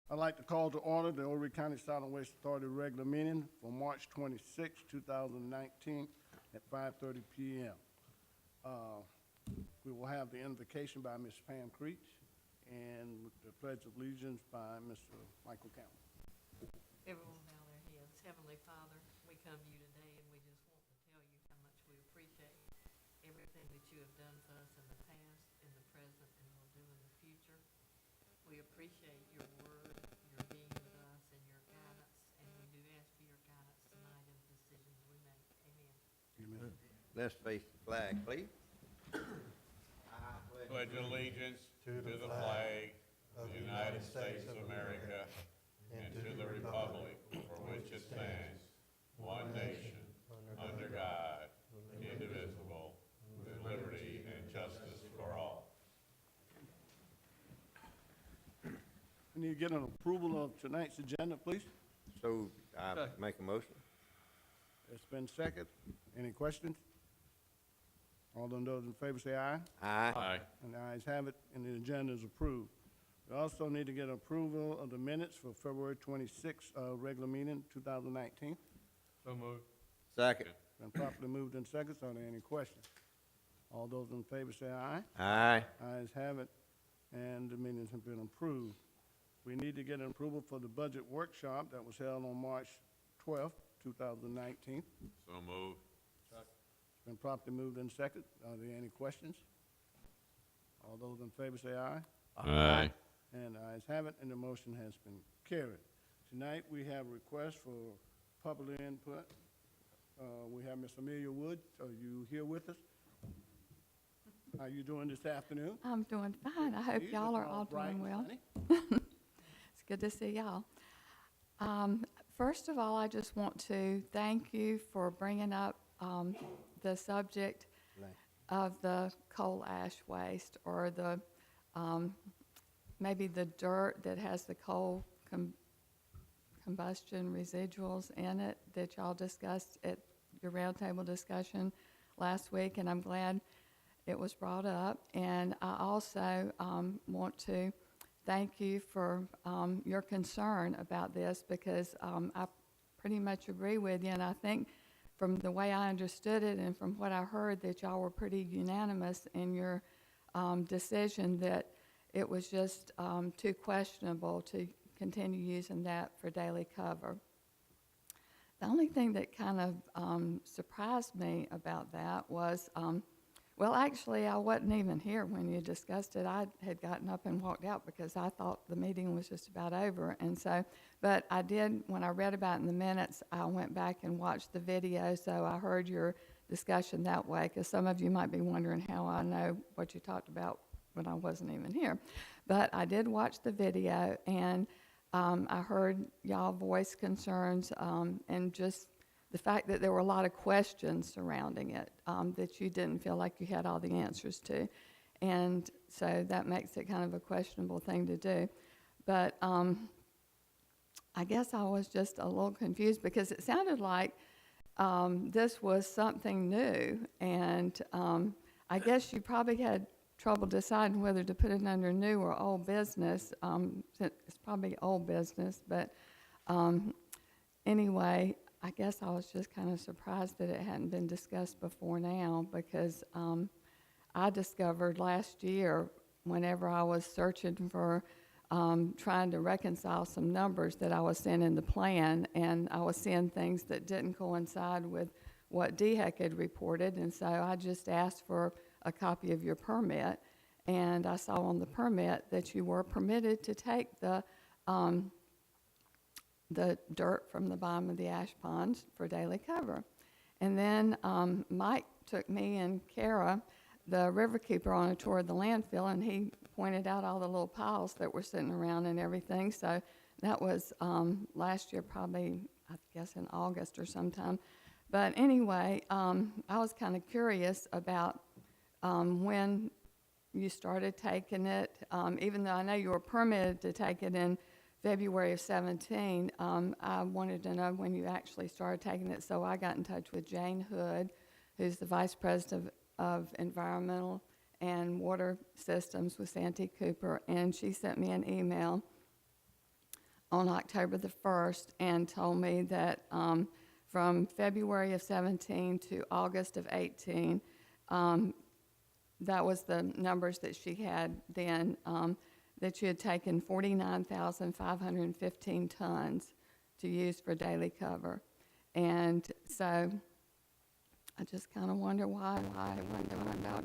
I'd like to call to order the Horry County Solid Waste Authority regular meeting for March 26, 2019 at 5:30 p.m. We will have the invocation by Ms. Pam Creech and the Pledge of Allegiance by Mr. Michael Campbell. Everyone bow their heads. Heavenly Father, we come to you today and we just want to tell you how much we appreciate everything that you have done for us in the past, in the present, and will do in the future. We appreciate your word, your being with us, and your guidance, and we do ask for your guidance tonight in the decisions we make. Amen. Amen. Let's face the flag, please. Pledge allegiance to the flag of the United States of America and to the republic for which it stands, one nation, under God, indivisible, with liberty and justice for all. I need to get an approval of tonight's agenda, please. So I make a motion. It's been second. Any questions? All those in favor say aye. Aye. And the ayes have it, and the agenda is approved. We also need to get approval of the minutes for February 26th, regular meeting, 2019. So moved. Second. Been properly moved in seconds. Are there any questions? All those in favor say aye. Aye. Ayes have it, and the minutes have been approved. We need to get an approval for the budget workshop that was held on March 12th, 2019. So moved. Been properly moved in second. Are there any questions? All those in favor say aye. Aye. And the ayes have it, and the motion has been carried. Tonight, we have requests for public input. We have Ms. Amelia Wood. Are you here with us? How you doing this afternoon? I'm doing fine. I hope You y'all look are all bright doing and well. sunny. It's good to see y'all. First of all, I just want to thank you for bringing up the subject of the coal ash waste, or the maybe the dirt that has the coal combustion residuals in it that y'all discussed at your roundtable discussion last week, and I'm glad it was brought up. And I also want to thank you for your concern about this, because I pretty much agree with you, and I think from the way I understood it and from what I heard, that y'all were pretty unanimous in your decision that it was just too questionable to continue using that for daily cover. The only thing that kind of surprised me about that was, well, actually, I wasn't even here when you discussed it. I had gotten up and walked out because I thought the meeting was just about over. And so, but I did, when I read about it in the minutes, I went back and watched the video, so I heard your discussion that way, because some of you might be wondering how I know what you talked about when I wasn't even here. But I did watch the video, and I heard y'all voice concerns, and just the fact that there were a lot of questions surrounding it that you didn't feel like you had all the answers to. And so that makes it kind of a questionable thing to do. But I guess I was just a little confused, because it sounded like this was something new. And I guess you probably had trouble deciding whether to put it under new or old business. It's probably old business, but anyway, I guess I was just kind of surprised that it hadn't been discussed before now, because I discovered last year, whenever I was searching for trying to reconcile some numbers that I was seeing in the plan, and I was seeing things that didn't coincide with what DHEC had reported, and so I just asked for a copy of your permit, and I saw on the permit that you were permitted to take the dirt from the bottom of the ash ponds for daily cover. And then Mike took me and Kara, the riverkeeper, on a tour of the landfill, and he pointed out all the little piles that were sitting around and everything. So that was last year, probably, I guess, in August or sometime. But anyway, I was kind of curious about when you started taking it, even though I know you were permitted to take it in February of 17, I wanted to know when you actually started taking it, so I got in touch with Jane Hood, who's the Vice President of Environmental and Water Systems with Santee Cooper, and she sent me an email on October the 1st and told me that from February of 17 to August of 18, that was the numbers that she had then, that she had taken 49,515 tons to use for daily cover. And so I just kind of wonder why they weren't doing about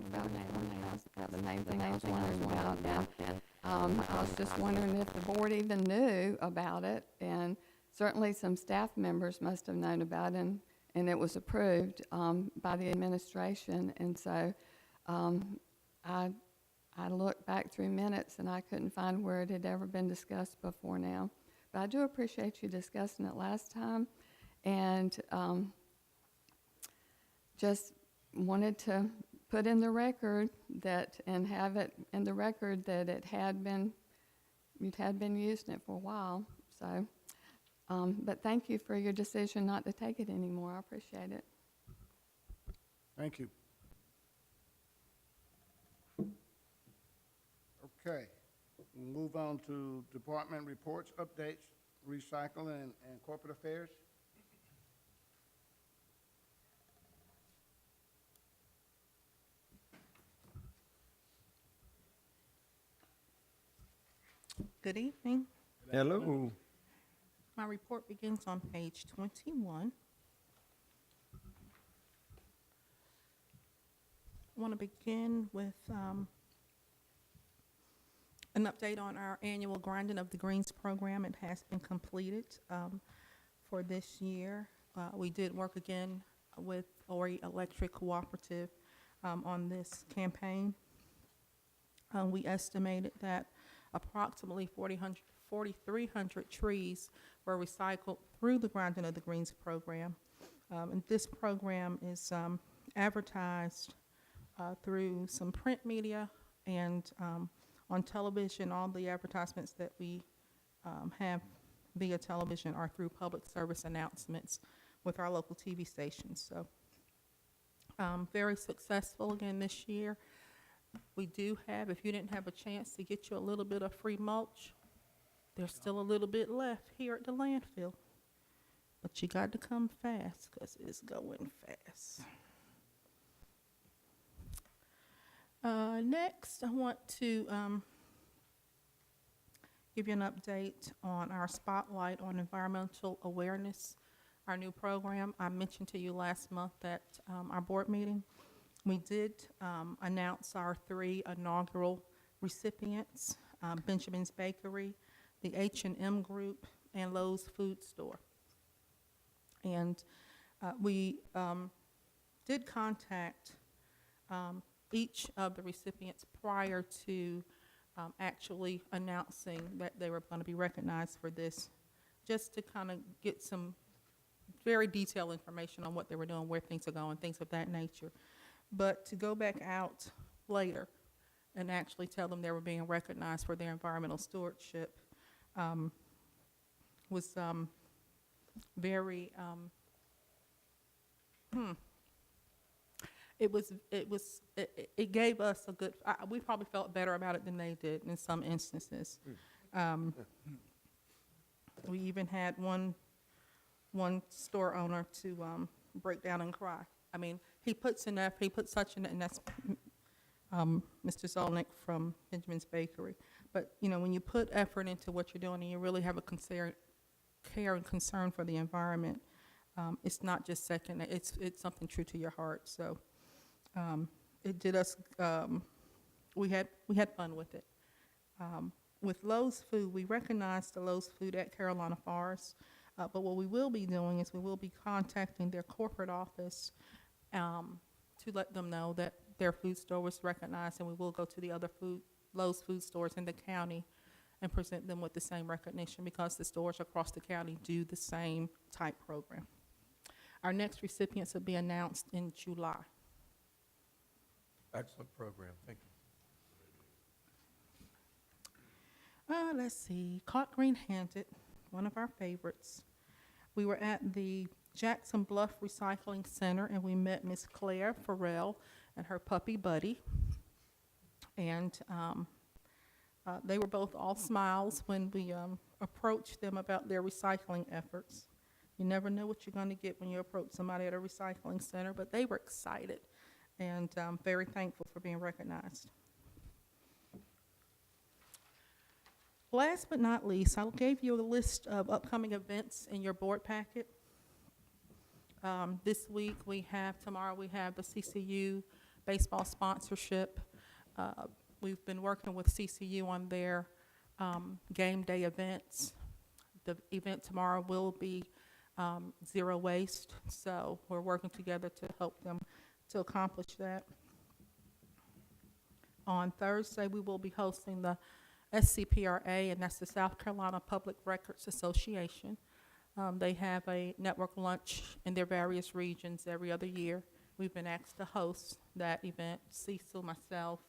the main thing I was wondering about. And I was just wondering if the board even knew about it, and certainly some staff members must have known about it, and it was approved by the administration. And so I looked back through minutes, and I couldn't find where it had ever been discussed before now. But I do appreciate you discussing it last time, and just wanted to put in the record that, and have it in the record that you'd had been using it for a while. So, but thank you for your decision not to take it anymore. I appreciate it. Thank you. Okay, we'll move on to department reports, updates, recycling, and corporate affairs. Good evening. Hello. My report begins on page 21. I want to begin with an update on our annual grinding of the greens program. It has been completed for this year. We did work again with Ori Electric Cooperative on this campaign. We estimated that approximately 4,300 trees were recycled through the Grinding of the Greens program. And this program is advertised through some print media and on television. All the advertisements that we have via television are through public service announcements with our local TV stations. So very successful again this year. We do have, if you didn't have a chance to get you a little bit of free mulch, there's still a little bit left here at the landfill. But you got to come fast because it's going fast. Next, I want to give you an update on our Spotlight on Environmental Awareness, our new program. I mentioned to you last month at our board meeting. We did announce our 3 inaugural recipients, Benjamin's Bakery, the H&M Group, and Lowe's Food Store. And we did contact each of the recipients prior to actually announcing that they were going to be recognized for this, just to kind of get some very detailed information on what they were doing, where things are going, things of that nature. But to go back out later and actually tell them they were being recognized for their environmental stewardship was very, it gave us a good, we probably felt better about it than they did in some instances. We even had one store owner to break down and cry. I mean, he puts such an, and that's Mr. Zolnick from Benjamin's Bakery. But, you know, when you put effort into what you're doing and you really have a care and concern for the environment, it's not just second, it's something true to your heart. So it did us, we had fun with it. With Lowe's Food, we recognized the Lowe's Food at Carolina Forest, but what we will be doing is we will be contacting their corporate office to let them know that their food store was recognized, and we will go to the other Lowe's Food stores in the county and present them with the same recognition, because the stores across the county do the same type program. Our next recipients will be announced in July. Excellent program, thank you. Let's see, Caught Green-Handed, one of our favorites. We were at the Jackson Bluff Recycling Center, and we met Miss Claire Farrell and her puppy Buddy. And they were both all smiles when we approached them about their recycling efforts. You never know what you're going to get when you approach somebody at a recycling center, but they were excited and very thankful for being recognized. Last but not least, I gave you a list of upcoming events in your board packet. This week tomorrow we have the CCU baseball sponsorship. We've been working with CCU on their game day events. The event tomorrow will be zero waste, so we're working together to help them to accomplish that. On Thursday, we will be hosting the SCPRA, and that's the South Carolina Public Records Association. They have a network lunch in their various regions every other year. We've been asked to host that event. Cecil, myself,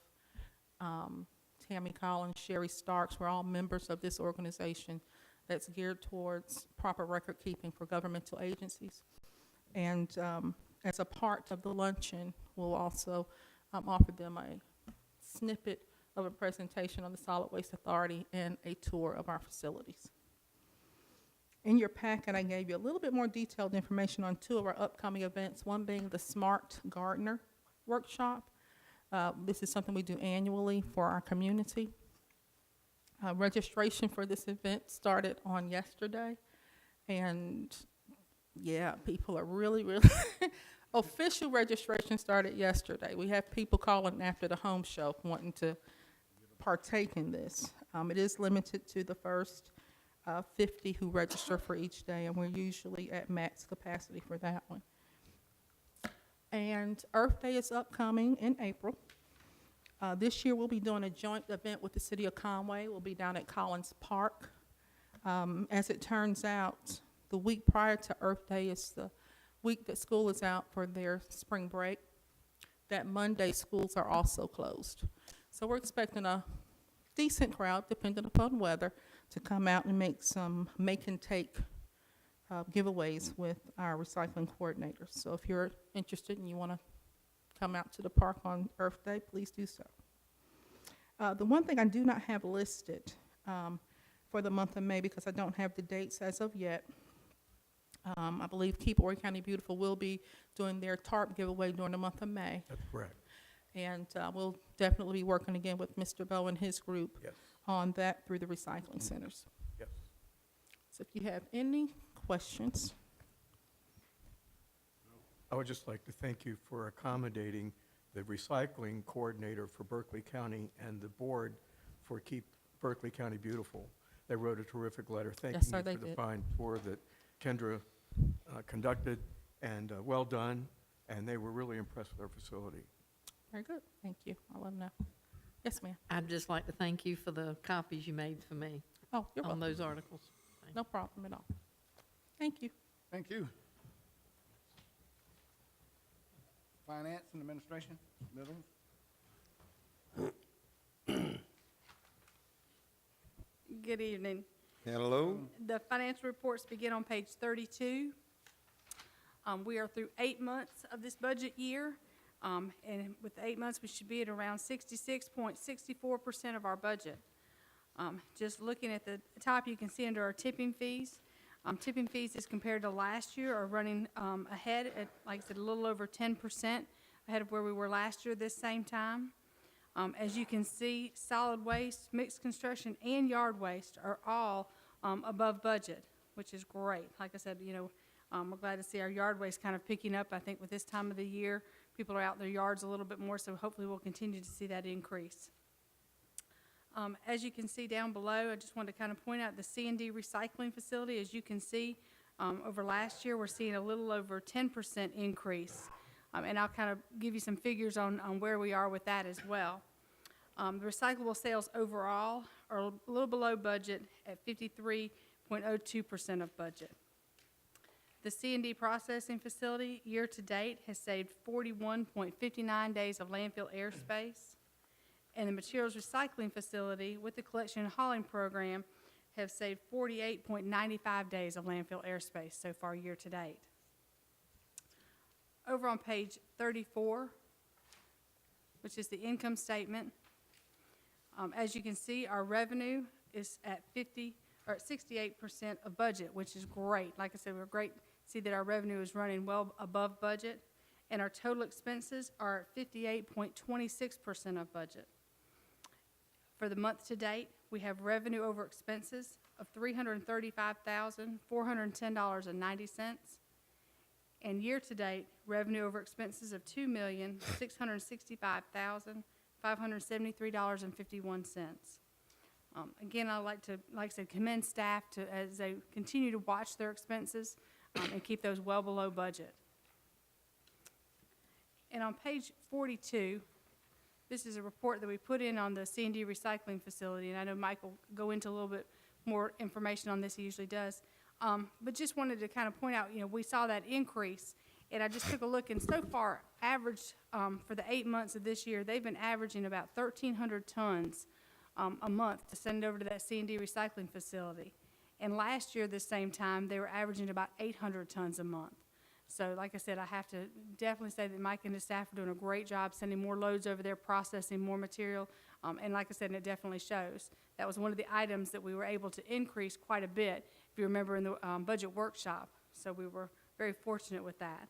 Tammy Collins, Sherry Starks, we're all members of this organization that's geared towards proper record keeping for governmental agencies. And as a part of the luncheon, we'll also offer them a snippet of a presentation on the Solid Waste Authority and a tour of our facilities. In your packet, I gave you a little bit more detailed information on two of our upcoming events, one being the Smart Gardener Workshop. This is something we do annually for our community. Registration for this event started on yesterday, and yeah, people are really official registration started yesterday. We have people calling after the home show wanting to partake in this. It is limited to the first 50 who register for each day, and we're usually at max capacity for that one. And Earth Day is upcoming in April. This year we'll be doing a joint event with the City of Conway. We'll be down at Collins Park. As it turns out, the week prior to Earth Day is the week that school is out for their spring break. That Monday, schools are also closed. So we're expecting a decent crowd, depending upon weather, to come out and make some make-and-take giveaways with our recycling coordinators. So if you're interested and you want to come out to the park on Earth Day, please do so. The one thing I do not have listed for the month of May, because I don't have the dates as of yet, I believe Keep Horry County Beautiful will be doing their tarp giveaway during the month of May. That's correct. And we'll definitely be working again with Mr. Bowe and his group Yes. on that through the recycling centers. Yes. So if you have any questions. I would just like to thank you for accommodating the recycling coordinator for Berkeley County and the board for Keep Berkeley County Beautiful. They wrote a terrific letter thanking Yes, sir, you they for the did. fine tour that Kendra conducted, and well done, and they were really impressed with our facility. Very good. Thank you. I'll let them know. Yes, ma'am. I'd just like to thank you for the copies you made for me Oh, you're on welcome. those articles. No problem at all. Thank you. Thank you. Finance and Administration, Middles. Good evening. Hello? The financial reports begin on page 32. We are through 8 months of this budget year, and with 8 months, we should be at around 66.64% of our budget. Just looking at the top, you can see under our tipping fees. Tipping fees as compared to last year are running ahead at, like I said, a little over 10% ahead of where we were last year this same time. As you can see, solid waste, mixed construction, and yard waste are all above budget, which is great. Like I said, we're glad to see our yard waste kind of picking up. I think with this time of the year, people are out in their yards a little bit more, so hopefully we'll continue to see that increase. As you can see down below, I just wanted to kind of point out the C&D recycling facility. As you can see, over last year, we're seeing a little over 10% increase. And I'll kind of give you some figures on where we are with that as well. The recyclable sales overall are a little below budget at 53.02% of budget. The C&D processing facility, year to date, has saved 41.59 days of landfill airspace. And the materials recycling facility with the collection and hauling program have saved 48.95 days of landfill airspace so far year to date. Over on page 34, which is the income statement, as you can see, our revenue is at are at 68% of budget, which is great. Like I said, we're great to see that our revenue is running well above budget, and our total expenses are at 58.26% of budget. For the month to date, we have revenue over expenses of $335,410.90. And year-to-date, revenue over expenses of $2,665,573.51. Again, I'd like to, like I said, commend staff as they continue to watch their expenses and keep those well below budget. And on page 42, this is a report that we put in on the C&D recycling facility, and I know Mike will go into a little bit more information on this, he usually does. But just wanted to kind of point out, we saw that increase, and I just took a look, and so far, averaged for the 8 months of this year, they've been averaging about 1,300 tons a month to send over to that C&D recycling facility. And last year, this same time, they were averaging about 800 tons a month. So like I said, I have to definitely say that Mike and his staff are doing a great job sending more loads over there, processing more material. And like I said, it definitely shows. That was one of the items that we were able to increase quite a bit, if you remember, in the budget workshop. So we were very fortunate with that.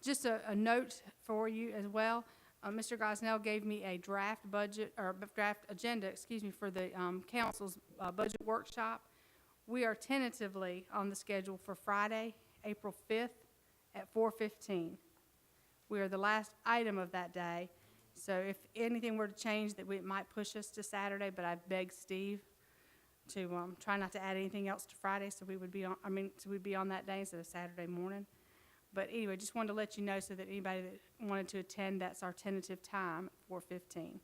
Just a note for you as well. Mr. Gosnell gave me a draft budget, or draft agenda, for the council's budget workshop. We are tentatively on the schedule for Friday, April 5th at 4:15. We are the last item of that day, so if anything were to change, that it might push us to Saturday, but I've begged Steve to try not to add anything else to Friday, so we would be on, so we'd be on that day instead of Saturday morning. But anyway, just wanted to let you know so that anybody that wanted to attend, that's our tentative time, 4:15.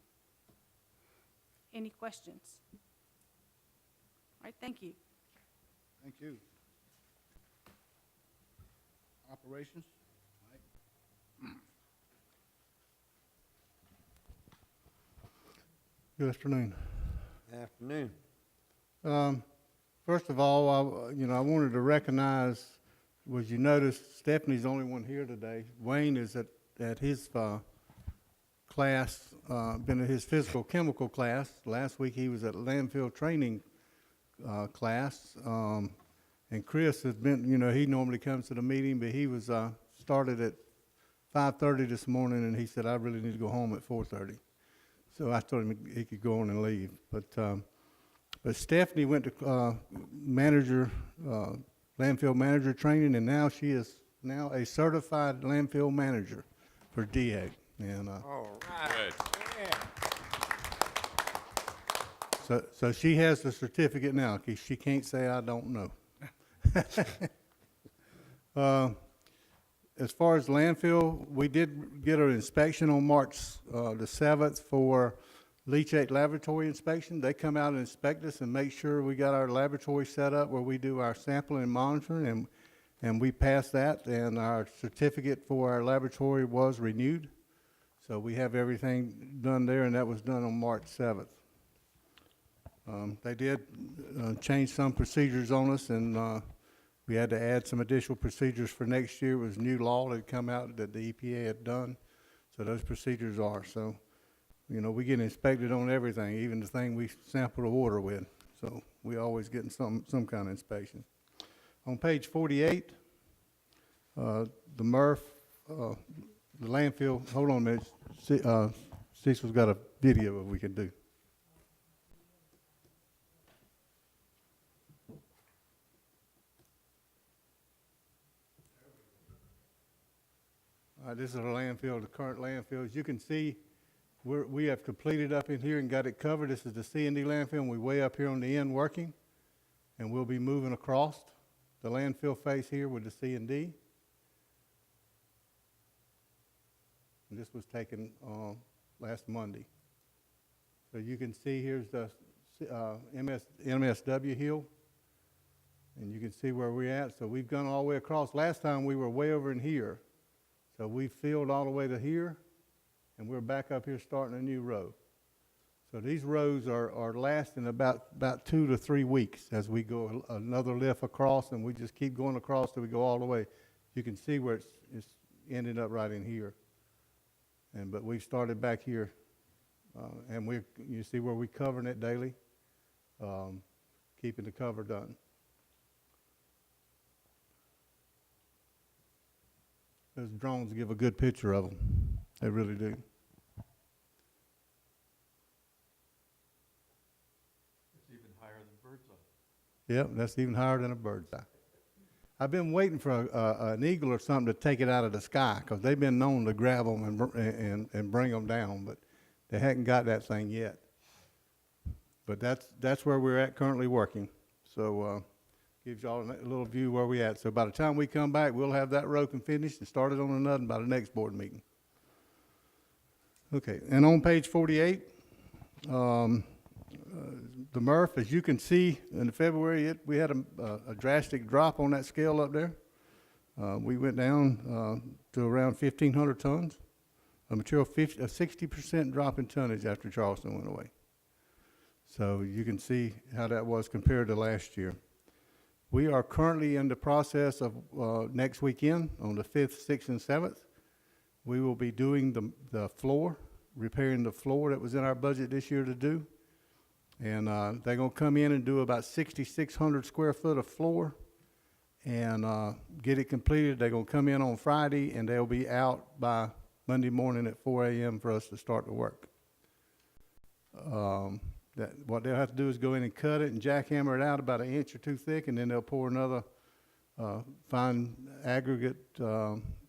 Any questions? All right, thank you. Thank you. Operations? Good afternoon. Afternoon. First of all, I wanted to recognize, was you noticed Stephanie's the only one here today. Wayne is at his class, been at his physical chemical class. Last week he was at landfill training class. And Chris has been, he normally comes to the meeting, but he was started at 5:30 this morning, and he said, I really need to go home at 4:30. So I told him he could go on and leave. But Stephanie went to landfill manager training, and now she is now a certified landfill manager for DEAG. And All right. Good. so she has the certificate now. She can't say I don't know. As far as landfill, we did get an inspection on March the 7th for leachate laboratory inspection. They come out and inspect us and make sure we got our laboratory set up where we do our sampling and monitoring, and we passed that, and our certificate for our laboratory was renewed. So we have everything done there, and that was done on March 7th. They did change some procedures on us, and we had to add some additional procedures for next year. It was new law that had come out that the EPA had done. So those procedures are. So, we get inspected on everything, even the thing we sample the water with. So we always getting some kind of inspection. On page 48, the MRF, the landfill, hold on a minute. Cecil's got a video that we can do. This is our landfill, the current landfill. As you can see, we have completed up in here and got it covered. This is the C&D landfill, and we're way up here on the end working. And we'll be moving across the landfill face here with the C&D. And this was taken last Monday. So you can see here's the MSW hill. And you can see where we're at. So we've gone all the way across. Last time we were way over in here. So we filled all the way to here, and we're back up here starting a new row. So these rows are lasting about 2 to 3 weeks as we go another lift across, and we just keep going across till we go all the way. You can see where it's ended up right in here. But we've started back here, and you see where we're covering it daily. keeping the cover done. Those drones give a good picture of them. They really do. It's even higher than bird's eye. Yep, that's even higher than a bird's eye. I've been waiting for an eagle or something to take it out of the sky, because they've been known to grab them and bring them down, but they hadn't got that thing yet. But that's where we're at currently working. So gives y'all a little view where we at. So by the time we come back, we'll have that road finished and started on another by the next board meeting. Okay, and on page 48, the MRF, as you can see, in February, we had a drastic drop on that scale up there. We went down to around 1,500 tons. A 60% drop in tonnage after Charleston went away. So you can see how that was compared to last year. We are currently in the process of next weekend, on the 5th, 6th, and 7th. We will be doing the floor, repairing the floor that was in our budget this year to do. And they're going to come in and do about 6,600 square foot of floor and get it completed. They're going to come in on Friday, and they'll be out by Monday morning at 4 a.m. for us to start the work. What they'll have to do is go in and cut it and jackhammer it out about 1 inch or 2 thick, and then they'll pour another fine aggregate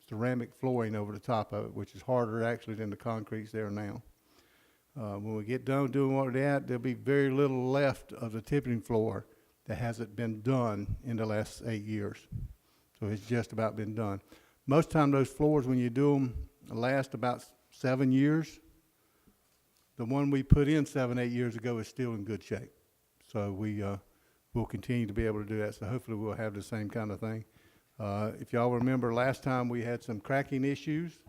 ceramic flooring over the top of it, which is harder actually than the concrete's there now. When we get done doing what they're at, there'll be very little left of the tipping floor that hasn't been done in the last 8 years. So it's just about been done. Most time those floors, when you do them, last about 7 years. The one we put in 7, 8 years ago is still in good shape. So we'll continue to be able to do that. So hopefully we'll have the same kind of thing. If y'all remember last time we had some cracking issues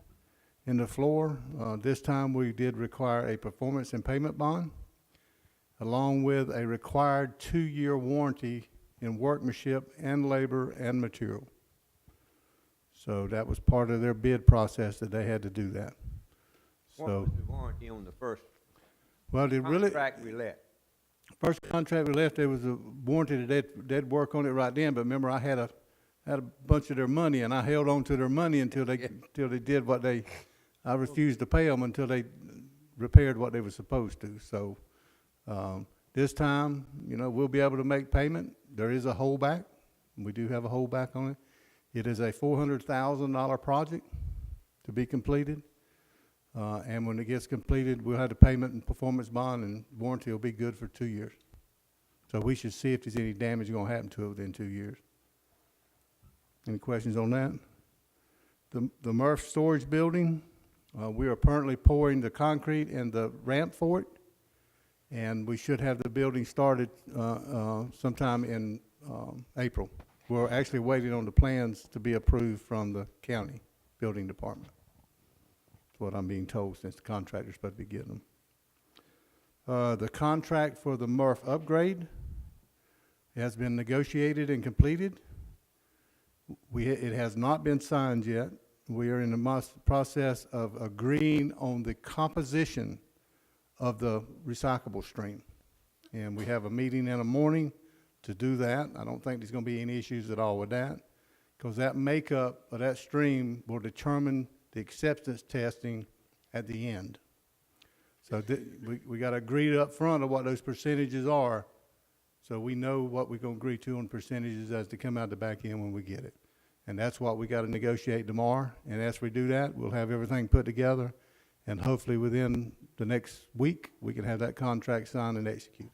in the floor. This time we did require a performance and payment bond, along with a required 2-year warranty in workmanship and labor and material. So that was part of their bid process that they had to do that. What So, was the warranty on the first well, they really, contract we let? first contract we left, there was a warranty that they'd work on it right then, but remember I had a bunch of their money, and I held on to their money until they did what I refused to pay them until they repaired what they were supposed to. So, this time, we'll be able to make payment. There is a holdback. We do have a holdback on it. It is a $400,000 project to be completed. And when it gets completed, we'll have the payment and performance bond, and warranty will be good for 2 years. So we should see if there's any damage going to happen to it within 2 years. Any questions on that? The MRF storage building, we are currently pouring the concrete and the ramp for it, and we should have the building started sometime in April. We're actually waiting on the plans to be approved from the county building department. That's what I'm being told, since the contractor's supposed to be getting them. The contract for the MRF upgrade has been negotiated and completed. It has not been signed yet. We are in the process of agreeing on the composition of the recyclable stream. And we have a meeting in the morning to do that. I don't think there's going to be any issues at all with that, because that makeup of that stream will determine the acceptance testing at the end. So we got to agree up front of what those percentages are, so we know what we're going to agree to on percentages as they come out the back end when we get it. And that's what we got to negotiate tomorrow. And as we do that, we'll have everything put together, and hopefully within the next week, we can have that contract signed and executed.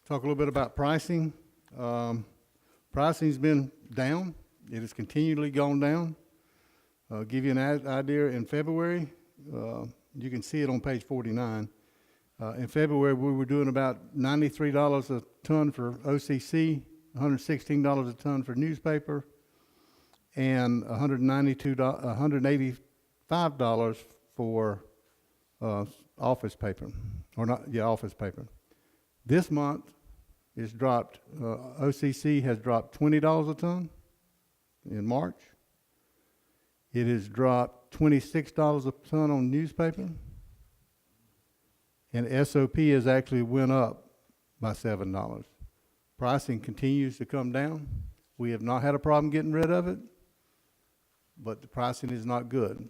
Talk a little bit about pricing. Pricing's been down. It has continually gone down. I'll give you an idea. In February, you can see it on page 49. In February, we were doing about $93 a ton for OCC, $116 a ton for newspaper, and $185 for office paper, office paper. This month, it's dropped. OCC has dropped $20 a ton in March. It has dropped $26 a ton on newspaper. and SOP has actually went up by $7. Pricing continues to come down. We have not had a problem getting rid of it, but the pricing is not good.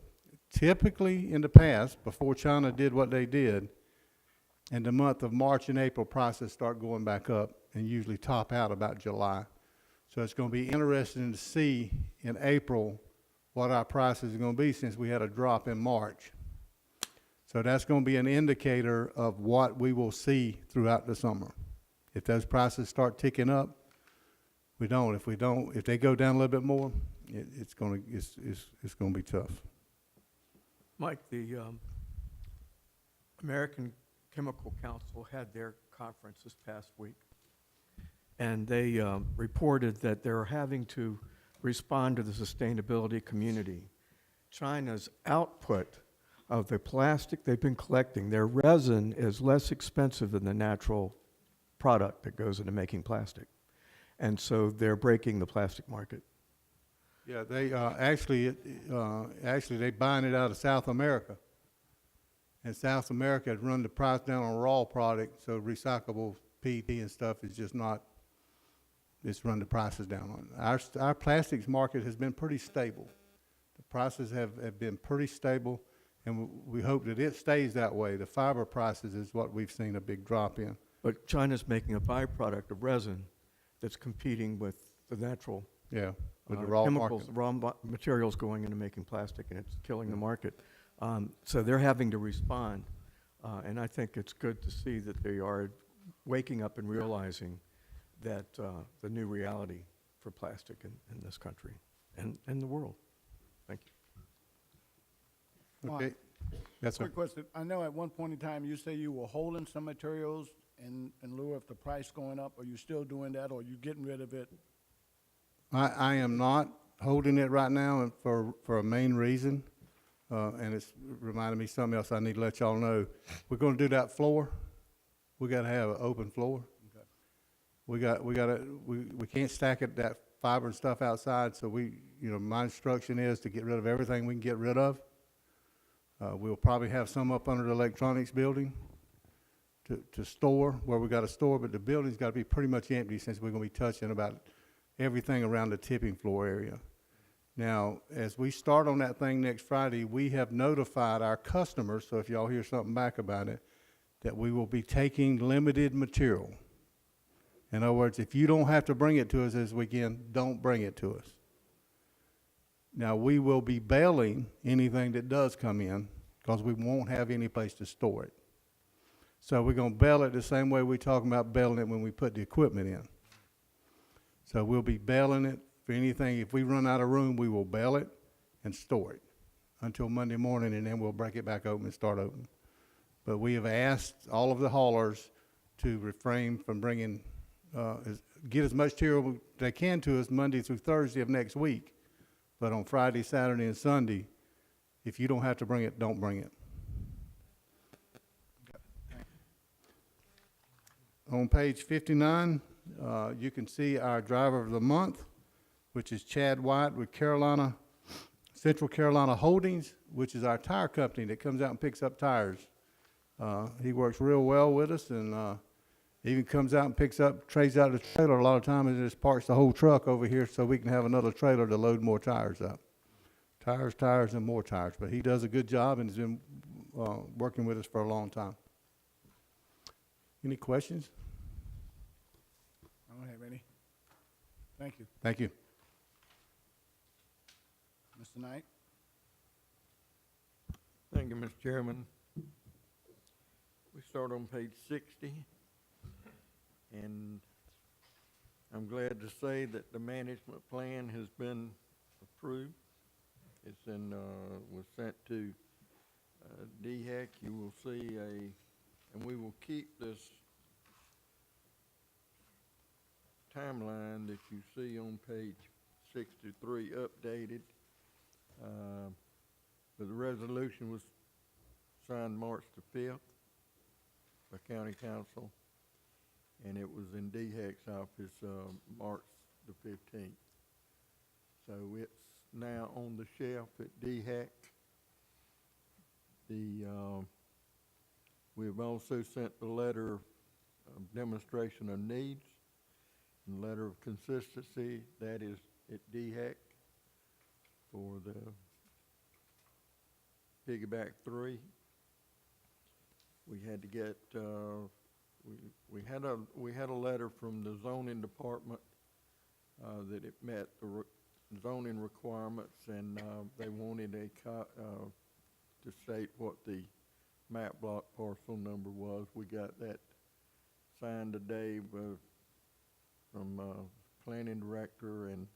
Typically, in the past, before China did what they did, in the month of March and April, prices start going back up and usually top out about July. So it's going to be interesting to see in April what our prices are going to be, since we had a drop in March. So that's going to be an indicator of what we will see throughout the summer. If those prices start ticking up, we don't. If they go down a little bit more, it's going to be tough. Mike, the American Chemical Council had their conference this past week, and they reported that they're having to respond to the sustainability community. China's output of the plastic they've been collecting, their resin is less expensive than the natural product that goes into making plastic. And so they're breaking the plastic market. Yeah, they actually they buying it out of South America, and South America has run the price down on raw product, so recyclable PET and stuff is just not. It's run the prices down on it. Our plastics market has been pretty stable. The prices have been pretty stable, and we hope that it stays that way. The fiber prices is what we've seen a big drop in. But China's making a byproduct of resin that's competing with the natural Yeah, with the raw chemicals, market. materials going into making plastic, and it's killing the market. So they're having to respond, and I think it's good to see that they are waking up and realizing that the new reality for plastic in this country and the world. Thank you. Okay. That's Quick question. I know at one point in time, you say you were holding some materials in lieu of the price going up. Are you still doing that, or are you getting rid of it? I am not holding it right now, and for a main reason, and it's reminded me something else I need to let y'all know. We're going to do that floor. We got to have an open floor. Okay. We can't stack it, that fiber and stuff outside. So my instruction is to get rid of everything we can get rid of. We'll probably have some up under the electronics building to store, where we got to store, but the building's got to be pretty much empty, since we're going to be touching about everything around the tipping floor area. Now, as we start on that thing next Friday, we have notified our customers, so if y'all hear something back about it, that we will be taking limited material. In other words, if you don't have to bring it to us this weekend, don't bring it to us. Now, we will be bailing anything that does come in, because we won't have any place to store it. So we're going to bail it the same way we're talking about bailing it when we put the equipment in. So we'll be bailing it for anything. If we run out of room, we will bail it and store it until Monday morning, and then we'll break it back open and start open. But we have asked all of the haulers to refrain from bringing, get as much material they can to us Monday through Thursday of next week. But on Friday, Saturday, and Sunday, if you don't have to bring it, don't bring it. On page 59, you can see our driver of the month, which is Chad White with Central Carolina Holdings, which is our tire company that comes out and picks up tires. He works real well with us, and even comes out and trades out the trailer a lot of times, and just parks the whole truck over here so we can have another trailer to load more tires up. Tires, and more tires. But he does a good job and has been working with us for a long time. Any questions? I don't have any. Thank you. Thank you. Mr. Knight? Thank you, Mr. Chairman. We start on page 60, and I'm glad to say that the management plan has been approved. It's was sent to DHEC. You will see and we will keep this timeline that you see on page 63 updated. But the resolution was signed March the 5th by County Council, and it was in DHEC's office March the 15th. So it's now on the shelf at DHEC. The We've also sent the letter of demonstration of needs and letter of consistency, that is at DHEC for the piggyback 3. We had to get, we had a letter from the zoning department that it met the zoning requirements, and they wanted to state what the map block parcel number was. We got that signed today from planning director, and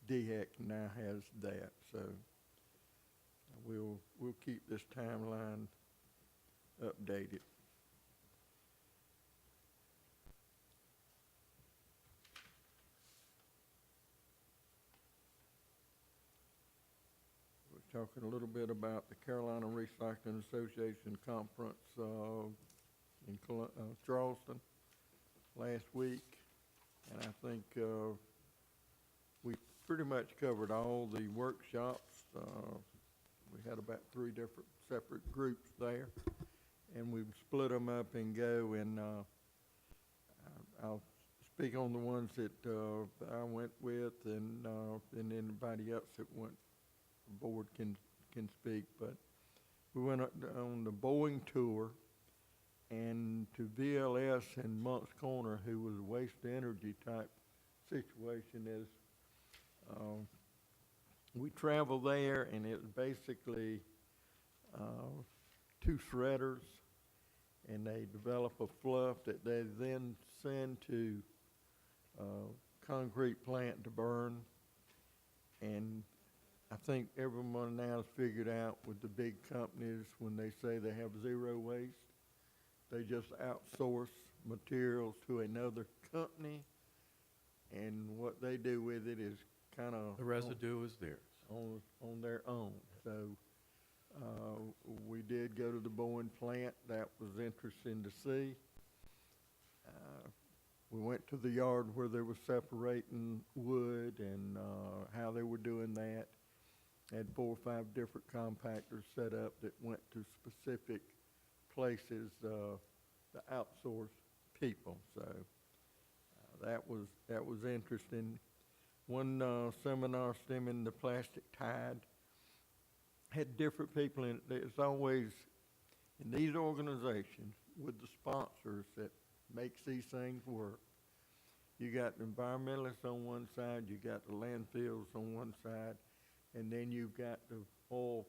DHEC now has that. So we'll keep this timeline updated. We're talking a little bit about the Carolina Recycling Association Conference in Charleston last week, and I think we pretty much covered all the workshops. We had about 3 different separate groups there, and we've split them up and go, and I'll speak on the ones that I went with, and anybody else that went board can speak. But we went on the Boeing tour, and to VLS in Moncks Corner, who was a waste to energy type situation, is we traveled there, and it was basically 2 shredders, and they develop a fluff that they then send to concrete plant to burn. And I think everyone now has figured out with the big companies, when they say they have zero waste, they just outsource materials to another company, and what they do with it is kind of The residue is theirs. on their own. So we did go to the Bowen plant. That was interesting to see. We went to the yard where they were separating wood and how they were doing that. Had 4 or 5 different compactors set up that went to specific places, the outsourced people. So that was interesting. One seminar stemming the plastic tide had different people in it. There's always, in these organizations, with the sponsors that makes these things work, you got the environmentalists on one side, you got the landfills on one side, and then you've got the oil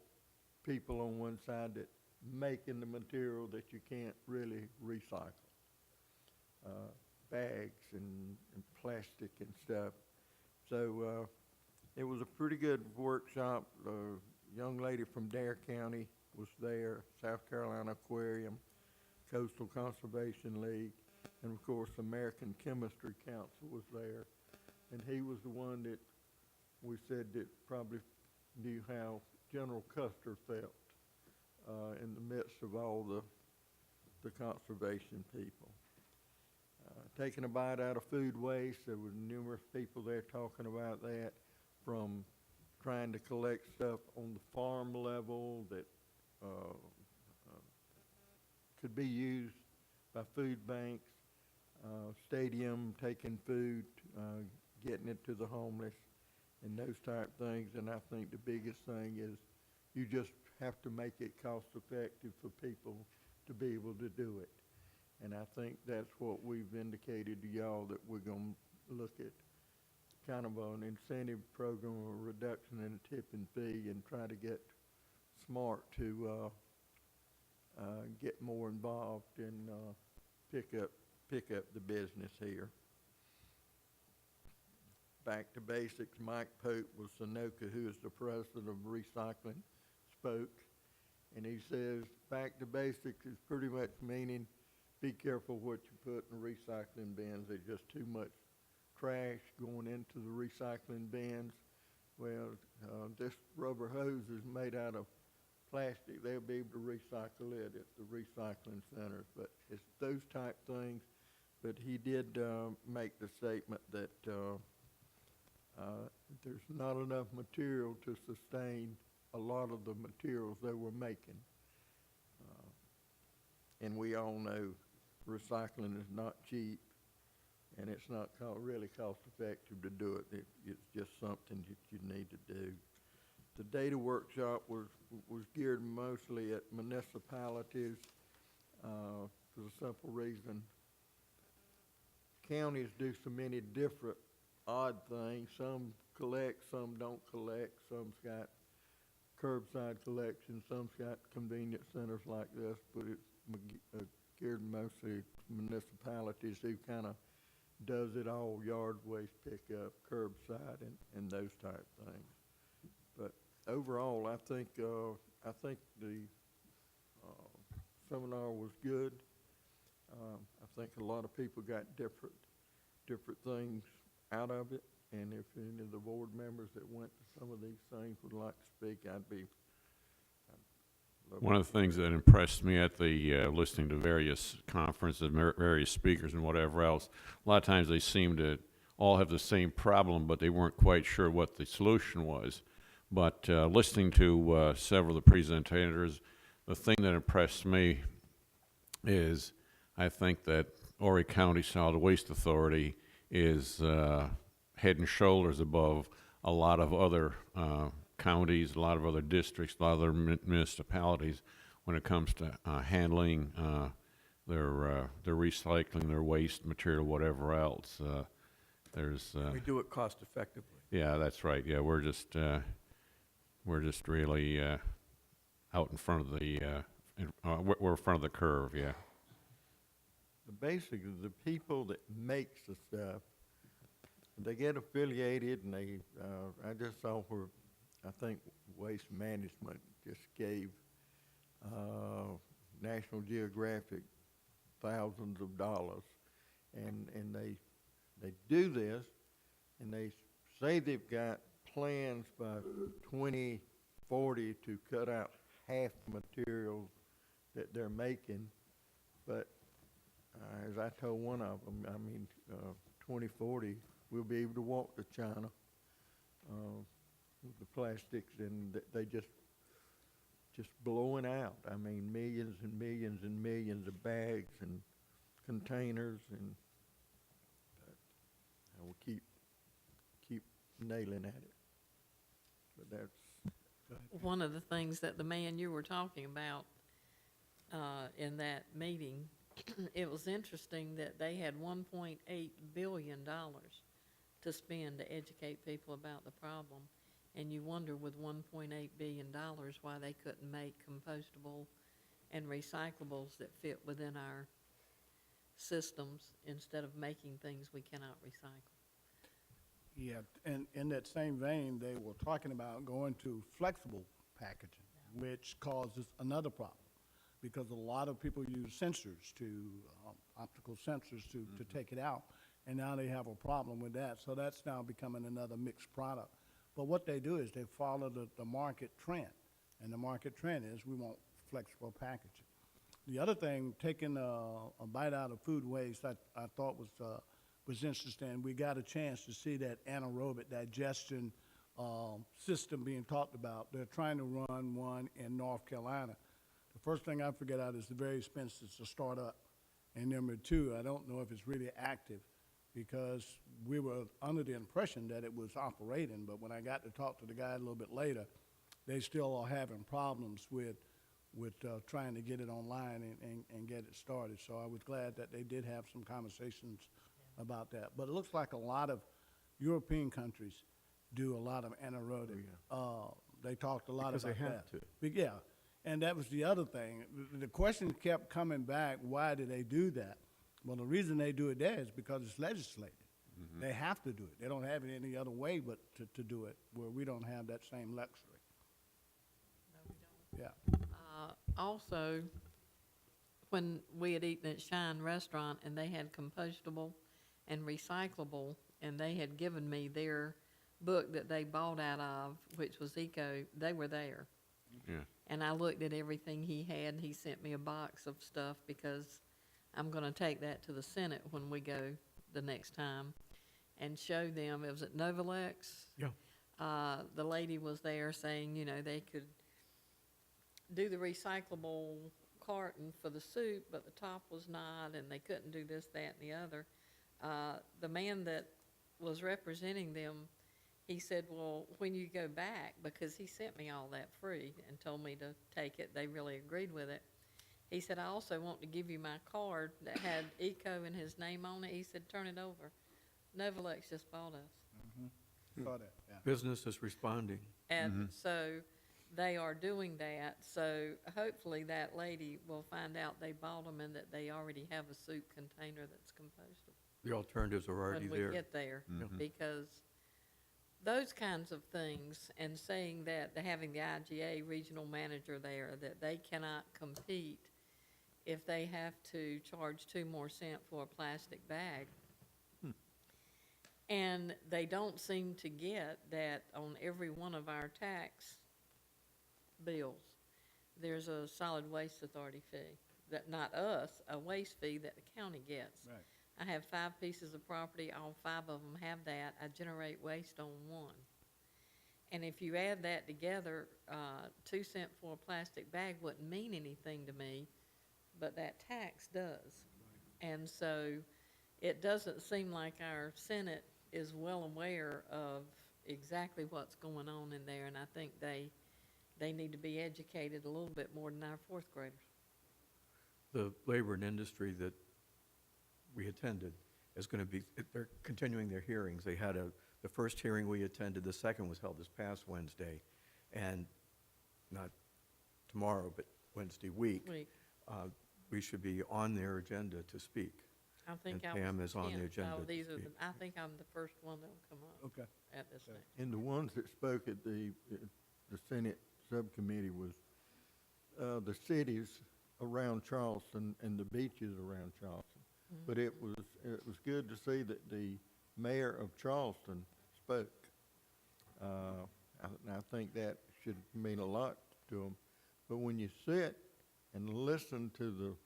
people on one side that making the material that you can't really recycle. Bags and plastic and stuff. So it was a pretty good workshop. A young lady from Dare County was there, South Carolina Aquarium, Coastal Conservation League, and of course American Chemistry Council was there. And he was the one that we said that probably knew how General Custer felt in the midst of all the conservation people. Taking a bite out of food waste, there were numerous people there talking about that, from trying to collect stuff on the farm level that could be used by food banks, stadium taking food, getting it to the homeless, and those type things. And I think the biggest thing is you just have to make it cost effective for people to be able to do it. And I think that's what we've indicated to y'all, that we're going to look at kind of an incentive program or reduction in a tipping fee, and try to get smart to get more involved and pick up the business here. Back to basics. Mike Pope with Sunoco, who is the president of recycling, spoke, and he says back to basics is pretty much meaning be careful what you put in the recycling bins. There's just too much trash going into the recycling bins. Well, this rubber hose is made out of plastic. They'll be able to recycle it at the recycling centers. But it's those type things. But he did make the statement that there's not enough material to sustain a lot of the materials they were making. and we all know recycling is not cheap, and it's not really cost-effective to do it. It's just something that you need to do. The data workshop was geared mostly at municipalities, for the simple reason counties do so many different odd things. Some collect, some don't collect, some's got curbside collection, some's got convenience centers like this, but it's geared mostly to municipalities who kind of does it all, yard waste pickup, curbside, and those type things. But overall, I think the seminar was good. I think a lot of people got different things out of it, and if any of the board members that went to some of these things would like to speak, I'd love One to. of the things that impressed me at the listening to various conferences, various speakers and whatever else, a lot of times they seemed to all have the same problem, but they weren't quite sure what the solution was. But listening to several of the presenters, the thing that impressed me is I think that Horry County Solid Waste Authority is head and shoulders above a lot of other counties, a lot of other districts, a lot of other municipalities when it comes to handling their recycling, their waste material, whatever else. We do it cost effectively. Yeah, that's right. Yeah, we're just really out in front of the we're in front of the curve. Yeah. Basically, the people that makes the stuff, they get affiliated, and they, I just saw where, I think Waste Management just gave National Geographic thousands of dollars, and they do this, and they say they've got plans by 2040 to cut out half the materials that they're making, but as I told one of them, 2040, we'll be able to walk to China with the plastics, and they just blowing out. I mean, millions and millions and millions of bags and containers, and we'll keep nailing at it. But that's One of the things that the man you were talking about in that meeting, it was interesting that they had $1.8 billion to spend to educate people about the problem. And you wonder with $1.8 billion why they couldn't make compostable and recyclables that fit within our systems instead of making things we cannot recycle. Yeah, and in that same vein, they were talking about going to flexible packaging, which causes another problem, because a lot of people use sensors optical sensors to take it out, and now they have a problem with that. So that's now becoming another mixed product. But what they do is they follow the market trend, and the market trend is we want flexible packaging. The other thing, taking a bite out of food waste, I thought was interesting. We got a chance to see that anaerobic digestion system being talked about. They're trying to run one in North Carolina. The first thing I figured out is it's very expensive to start up. And number two, I don't know if it's really active, because we were under the impression that it was operating, but when I got to talk to the guy a little bit later, they still are having problems with trying to get it online and get it started. So I was glad that they did have some conversations about that. But it looks like a lot of European countries do a lot of anaerobic. They talked a lot Because about they have that. to. But yeah, and that was the other thing. The question kept coming back, why do they do that? Well, the reason they do it there is because it's legislated. They have to do it. They don't have it any other way but to do it, where we don't have that same luxury. No, we don't. Yeah. Also, when we had eaten at Shine Restaurant and they had compostable and recyclable, and they had given me their book that they bought out of, which was Eco, they were there. Yeah. And I looked at everything he had, and he sent me a box of stuff because I'm going to take that to the Senate when we go the next time and show them. It was at Novalex. Yeah. The lady was there saying, they could do the recyclable carton for the soup, but the top was not, and they couldn't do this, that, and the other. The man that was representing them, he said, well, when you go back, because he sent me all that free and told me to take it, they really agreed with it. He said, I also want to give you my card that had Eco and his name on it. He said, turn it over. Novalex just bought us. Saw that, yeah. Business is responding. And so they are doing that. So hopefully that lady will find out they bought them and that they already have a soup container that's compostable The alternatives are already when there. we get there. Because those kinds of things, and saying that, having the IGA regional manager there, that they cannot compete if they have to charge 2 more cents for a plastic bag. And they don't seem to get that on every one of our tax bills, there's a solid waste authority fee, that, not us, a waste fee that the county gets. Right. I have 5 pieces of property, all 5 of them have that, I generate waste on 1. And if you add that together, 2 cents for a plastic bag wouldn't mean anything to me, but that tax does. And so it doesn't seem like our Senate is well aware of exactly what's going on in there, and I think they need to be educated a little bit more than our 4th graders. The labor and industry that we attended is going to be, they're continuing their hearings. They had the first hearing we attended, the second was held this past Wednesday, and not tomorrow, but Wednesday week. We should be on their agenda to speak. I think And I was Pam is on the 10th. agenda Oh, to these are speak. I think I'm the first one that'll come up Okay. at this next. And the ones that spoke at the Senate subcommittee was the cities around Charleston and the beaches around Charleston. But it was good to see that the mayor of Charleston spoke. I think that should mean a lot to them. But when you sit and listen to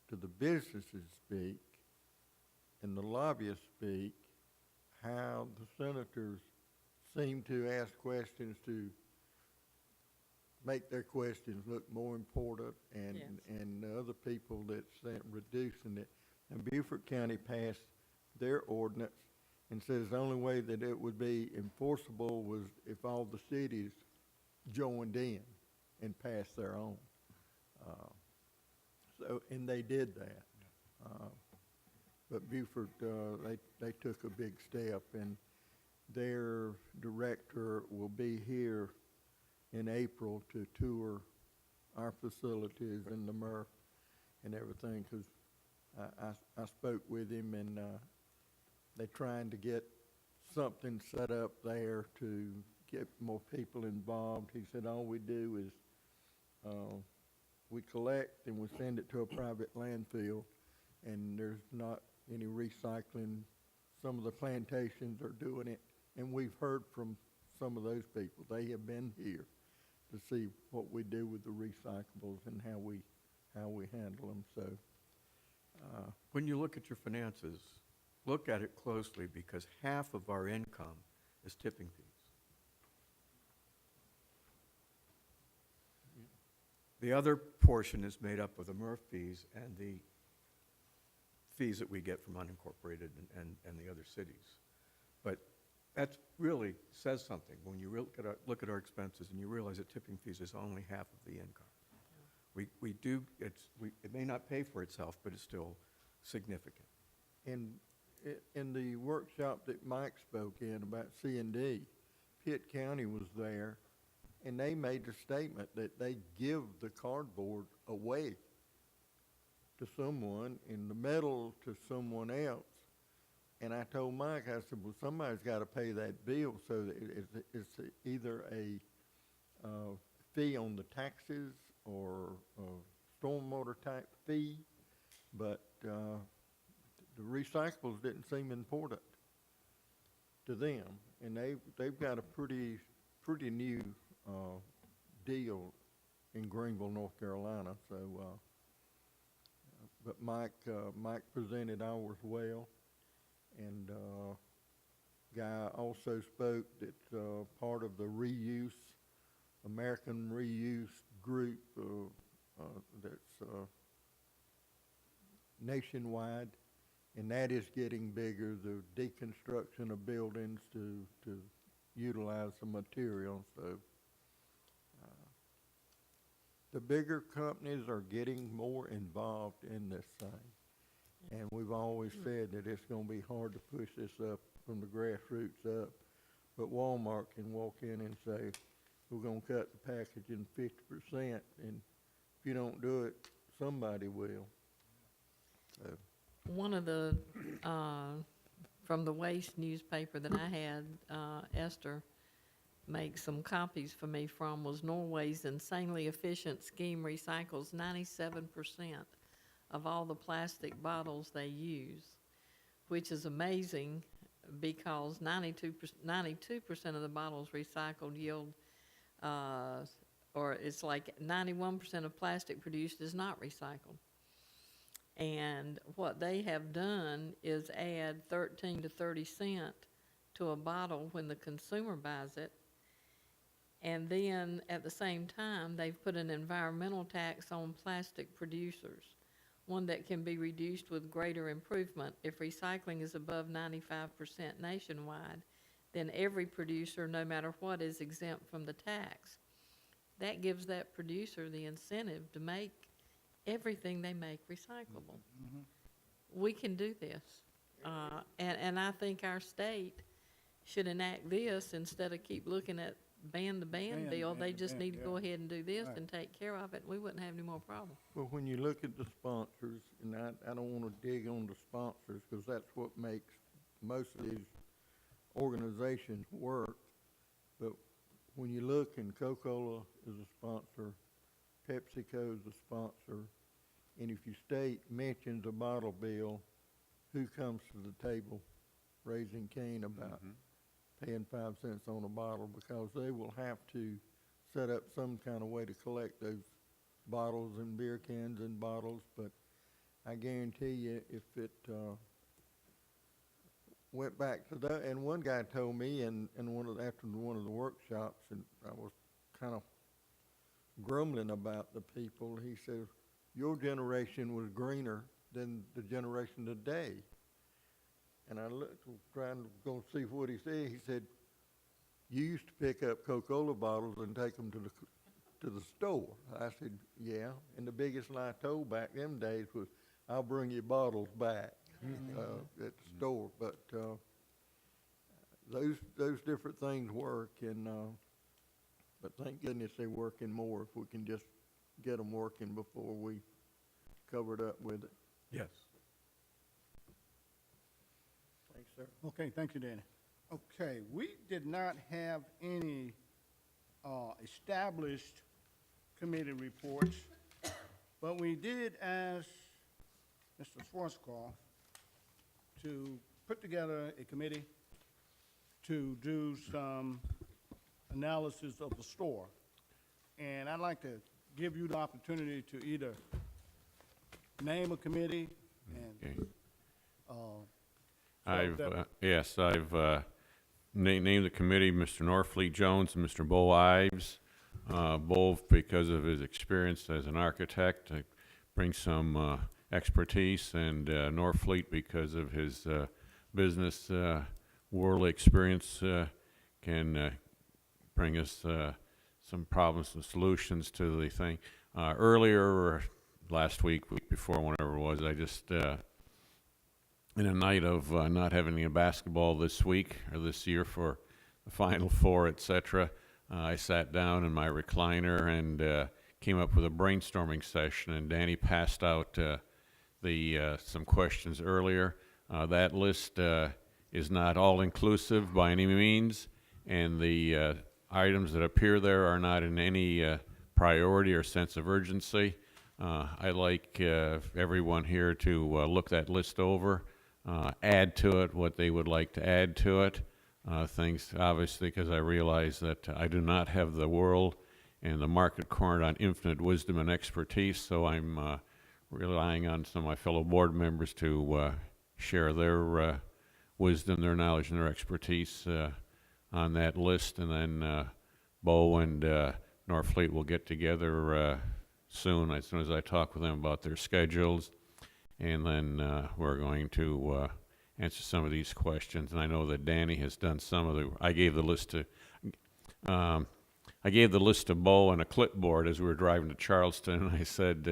the businesses speak and the lobbyists speak, how the senators seem to ask questions to make their questions look more important, and Yes. and the other people that's reducing it. And Beaufort County passed their ordinance and says the only way that it would be enforceable was if all the cities joined in and passed their own. And they did that. But Beaufort, they took a big step, and their director will be here in April to tour our facilities in the MRF and everything, because I spoke with him, and they're trying to get something set up there to get more people involved. He said all we do is we collect and we send it to a private landfill, and there's not any recycling. Some of the plantations are doing it, and we've heard from some of those people. They have been here to see what we do with the recyclables and how we handle them. So When you look at your finances, look at it closely, because half of our income is tipping fees. The other portion is made up of the MRF fees and the fees that we get from unincorporated and the other cities. But that really says something when you look at our expenses and you realize that tipping fees is only half of the income. It may not pay for itself, but it's still significant. in the workshop that Mike spoke in about C&D, Pitt County was there, and they made the statement that they give the cardboard away to someone and the metal to someone else. And I told Mike, I said, well, somebody's got to pay that bill, so that it's either a fee on the taxes or a stormwater type fee, but the recyclables didn't seem important to them, and they've got a pretty new deal in Greenville, North Carolina. So, but Mike presented ours well, and Guy also spoke that part of the American Reuse group that's nationwide, and that is getting bigger, the deconstruction of buildings to utilize the material, so. The bigger companies are getting more involved in this thing. And we've always said that it's gonna be hard to push this up from the grassroots up. But Walmart can walk in and say, we're gonna cut the packaging 50%, and if you don't do it, somebody will. So, One of the, from the waste newspaper that I had, Esther make some copies for me from, was Norway's insanely efficient scheme recycles 97% of all the plastic bottles they use, which is amazing because 92% of the bottles recycled yield, or it's like 91% of plastic produced is not recycled. And what they have done is add 13 to 30 cents to a bottle when the consumer buys it. And then, at the same time, they've put an environmental tax on plastic producers, one that can be reduced with greater improvement. If recycling is above 95% nationwide, then every producer, no matter what, is exempt from the tax. That gives that producer the incentive to make everything they make recyclable. We can do this. And I think our state should enact this instead of keep looking at ban bill. They just need to go ahead and do this and take care of it. We wouldn't have any more problems. well, when you look at the sponsors, and I don't wanna dig on the sponsors, cause that's what makes most of these organizations work. But when you look, and Coca-Cola is a sponsor, PepsiCo is a sponsor, and if you state mentions a bottle bill, who comes to the table raising Cain about paying 5 cents on a bottle? Because they will have to set up some kind of way to collect those bottles and beer cans and bottles, but I guarantee you if it went back to that, and one guy told me after one of the workshops, and I was kind of grumbling about the people, he said, your generation was greener than the generation today. And I looked, trying to go see what he said. He said, you used to pick up Coca-Cola bottles and take them to the store. I said, yeah. And the biggest lie I told back them days was, I'll bring your bottles back at the store. But those different things work, and but thank goodness they're working more. If we can just get them working before we cover it up with it. Yes. Thanks, sir. Okay, thank you, Danny. Okay, we did not have any established committee reports, but we did ask Mr. Schwarzkopf to put together a committee to do some analysis of the store. And I'd like to give you the opportunity to either name a committee and, Okay. I've named the committee Mr. Norfleet Jones and Mr. Bo Ives, both because of his experience as an architect, brings some expertise, and Norfleet because of his business world experience can bring us some problems and solutions to the thing. Earlier, or last week, week before, whenever it was, I just in a night of not having a basketball this week or this year for the Final Four, etc., I sat down in my recliner and came up with a brainstorming session, and Danny passed out some questions earlier. That list is not all-inclusive by any means, and the items that appear there are not in any priority or sense of urgency. I'd like everyone here to look that list over, add to it what they would like to add to it. Things, obviously, because I realize that I do not have the world and the market cornered on infinite wisdom and expertise, so I'm relying on some of my fellow board members to share their wisdom, their knowledge, and their expertise on that list, and then Bo and Norfleet will get together soon as I talk with them about their schedules. And then we're going to answer some of these questions. And I know that Danny has done some of the, I gave the list to Bo and a clipboard as we were driving to Charleston, and I said,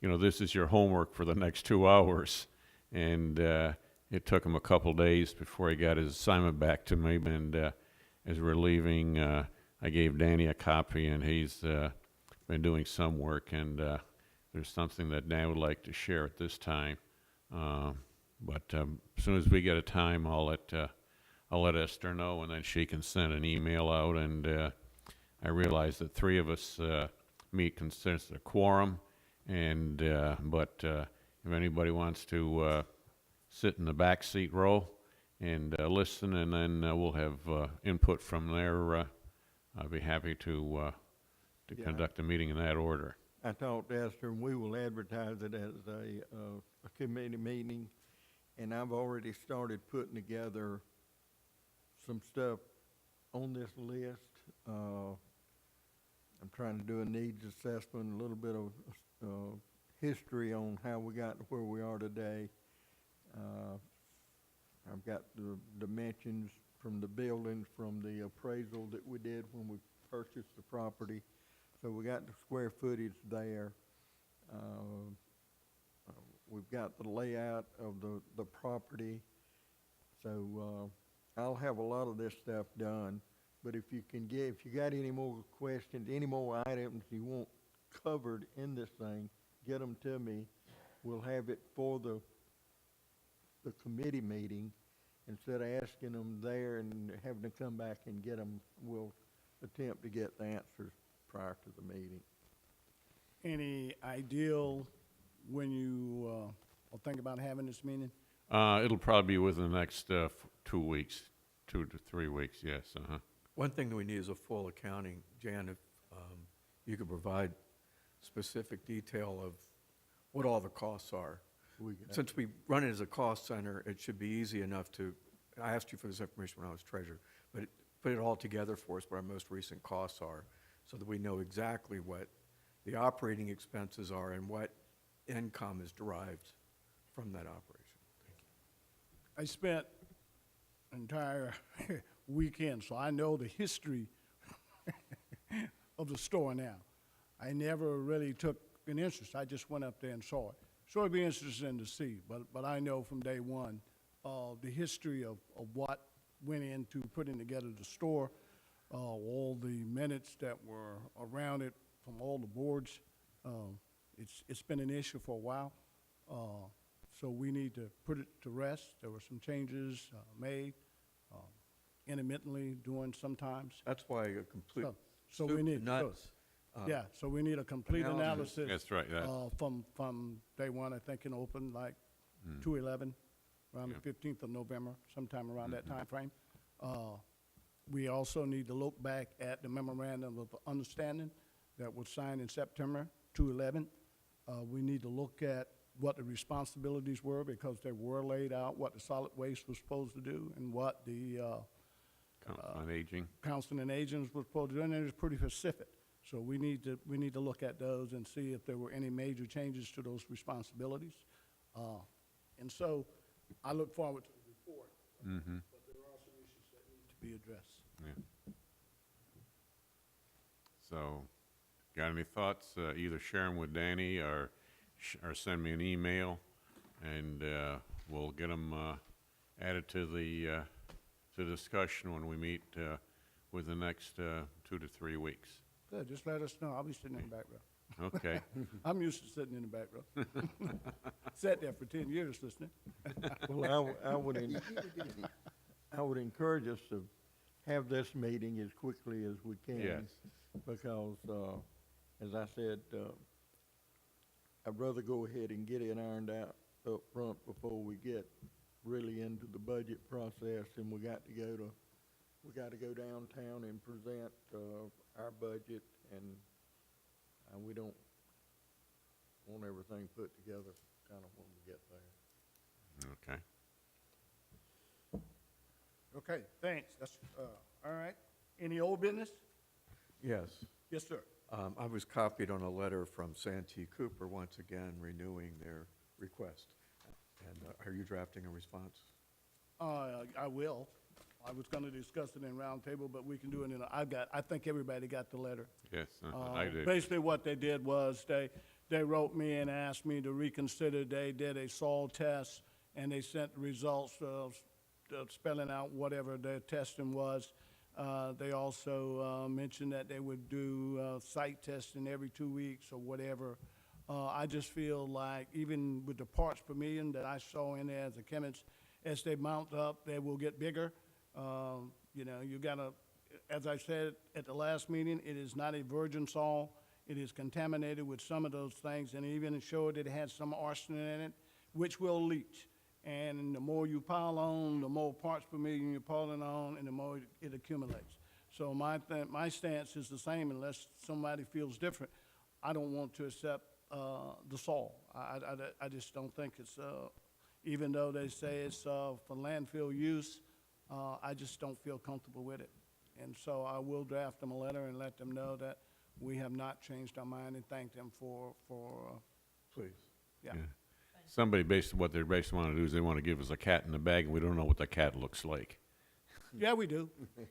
this is your homework for the next 2 hours. And it took him a couple days before he got his assignment back to me. And as we're leaving, I gave Danny a copy, and he's been doing some work. And there's something that Dan would like to share at this time. But as soon as we get a time, I'll let Esther know, and then she can send an email out. And I realize that 3 of us meet consists a quorum. And but if anybody wants to sit in the back seat row and listen, and then we'll have input from there. I'll be happy to Yeah. conduct a meeting in that order. I talked to Esther, and we will advertise it as a committee meeting, and I've already started putting together some stuff on this list. I'm trying to do a needs assessment, a little bit of history on how we got to where we are today. I've got the dimensions from the buildings, from the appraisal that we did when we purchased the property. So we got the square footage there. We've got the layout of the property. So I'll have a lot of this stuff done. But if you got any more questions, any more items you want covered in this thing, get them to me. We'll have it for the committee meeting. Instead of asking them there and having to come back and get them, we'll attempt to get the answers prior to the meeting. Any ideal when you are thinking about having this meeting? It'll probably be within the next 2 weeks, 2 to 3 weeks, yes, One thing that we need is a full accounting. Jan, if you could provide specific detail of what all the costs are. Since we run it as a cost center, it should be easy enough to, I asked you for this information when I was treasurer, but put it all together for us, what our most recent costs are, so that we know exactly what the operating expenses are and what income is derived from that operation. I spent an entire weekend, so I know the history of the store now. I never really took an interest. I just went up there and saw it. So it'd be interesting to see, but I know from day one the history of what went into putting together the store, all the minutes that were around it from all the boards. It's been an issue for a while, so we need to put it to rest. There were some changes made intermittently doing sometimes. That's why a complete So we soup need to nuts. Yeah, so we need a complete analysis. That's right, yeah. From day one. I think it opened like 2/11, around the 15th of November, sometime around that time frame. We also need to look back at the memorandum of understanding that was signed in September 2/11. We need to look at what the responsibilities were, because they were laid out, what the solid waste was supposed to do and what the Council on Aging. Council and Agents was supposed to do, and it was pretty specific. So we need to look at those and see if there were any major changes to those responsibilities. And so I look forward to the report, but there are some issues that need to be addressed. Yeah. So, got any thoughts? Either share them with Danny or send me an email, and we'll get them added to the discussion when we meet within the next 2 to 3 weeks. Good, just let us know. I'll be sitting in the back row. Okay. I'm used to sitting in the back row. Sat there for 10 years listening. Well, I would encourage us to have this meeting as quickly as we can. Yes. Because, as I said, I'd rather go ahead and get it ironed out up front before we get really into the budget process, and we got to go downtown and present our budget, and we don't want everything put together kind of when we get there. Okay. Okay, thanks. That's, all right. Any old business? Yes. Yes, sir. I was copied on a letter from Santee Cooper, once again renewing their request. And are you drafting a response? I will. I was gonna discuss it in roundtable, but we can do it in, I think everybody got the letter. Yes, I do. Basically, what they did was they wrote me and asked me to reconsider. They did a soil test, and they sent the results spelling out whatever their testing was. They also mentioned that they would do site testing every 2 weeks or whatever. I just feel like even with the parts per million that I saw in there as a chemist, as they mount up, they will get bigger. You know, you gotta, as I said at the last meeting, it is not a virgin soil. It is contaminated with some of those things, and even showed that it had some arsenic in it, which will leach. And the more you pile on, the more parts per million you're piling on, and the more it accumulates. So my stance is the same unless somebody feels different. I don't want to accept the soil. I just don't think it's, even though they say it's for landfill use, I just don't feel comfortable with it. And so I will draft them a letter and let them know that we have not changed our mind, and thank them for Please. yeah. Yeah. Somebody what they basically want to do is they want to give us a cat in the bag, and we don't know what the cat looks like. Yeah, we do.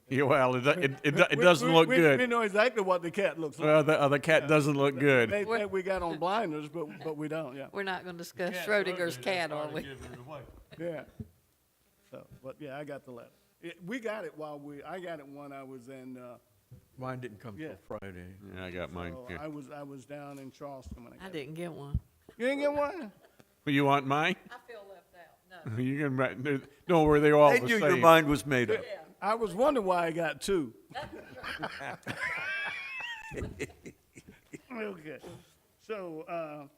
Yeah, well, it doesn't look We good. know exactly what the cat looks like. Well, the cat doesn't look good. They think we got on blinders, but we don't, yeah. We're not gonna discuss Schrodinger's cat, are we? Yeah. So, but yeah, I got the letter. We got it I got it when I was in, Mine didn't come till Yeah. Friday. Yeah, I got mine. so Yeah. I was down in Charleston when I I got it. didn't get one. You didn't get one? You want mine? I feel left out, no. You can. Don't worry, they're all They the knew your same. mind was made up. I was wondering why I got two. Okay. So,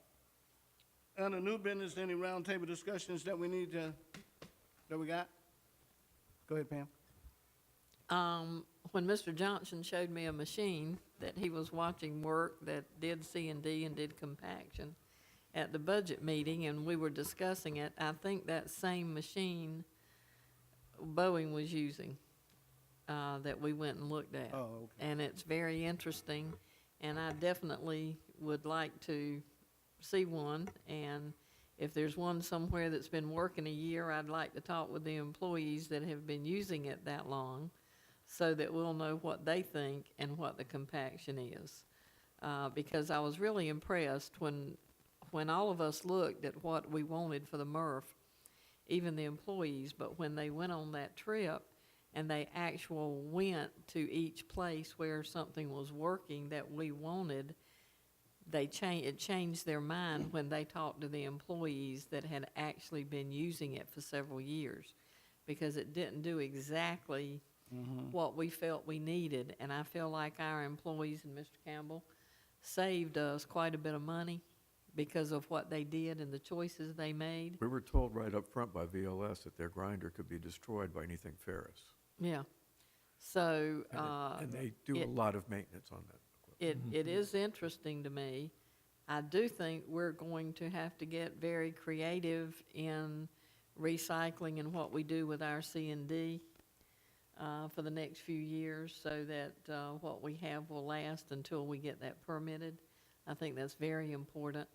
under new business, any roundtable discussions that we got? Go ahead, Pam. When Mr. Johnson showed me a machine that he was watching work that did C&D and did compaction at the budget meeting, and we were discussing it, I think that same machine Boeing was using, that we went and looked at. Oh, okay. And it's very interesting, and I definitely would like to see one, and if there's one somewhere that's been working a year, I'd like to talk with the employees that have been using it that long, so that we'll know what they think and what the compaction is. Because I was really impressed when all of us looked at what we wanted for the MRF, even the employees, but when they went on that trip and they actually went to each place where something was working that we wanted, it changed their mind when they talked to the employees that had actually been using it for several years, because it didn't do exactly what we felt we needed. And I feel like our employees and Mr. Campbell saved us quite a bit of money because of what they did and the choices they made. We were told right up front by VLS that their grinder could be destroyed by anything ferrous. Yeah. So, And they do a it- lot of maintenance on that equipment. it is interesting to me. I do think we're going to have to get very creative in recycling and what we do with our C&D for the next few years, so that what we have will last until we get that permitted. I think that's very important.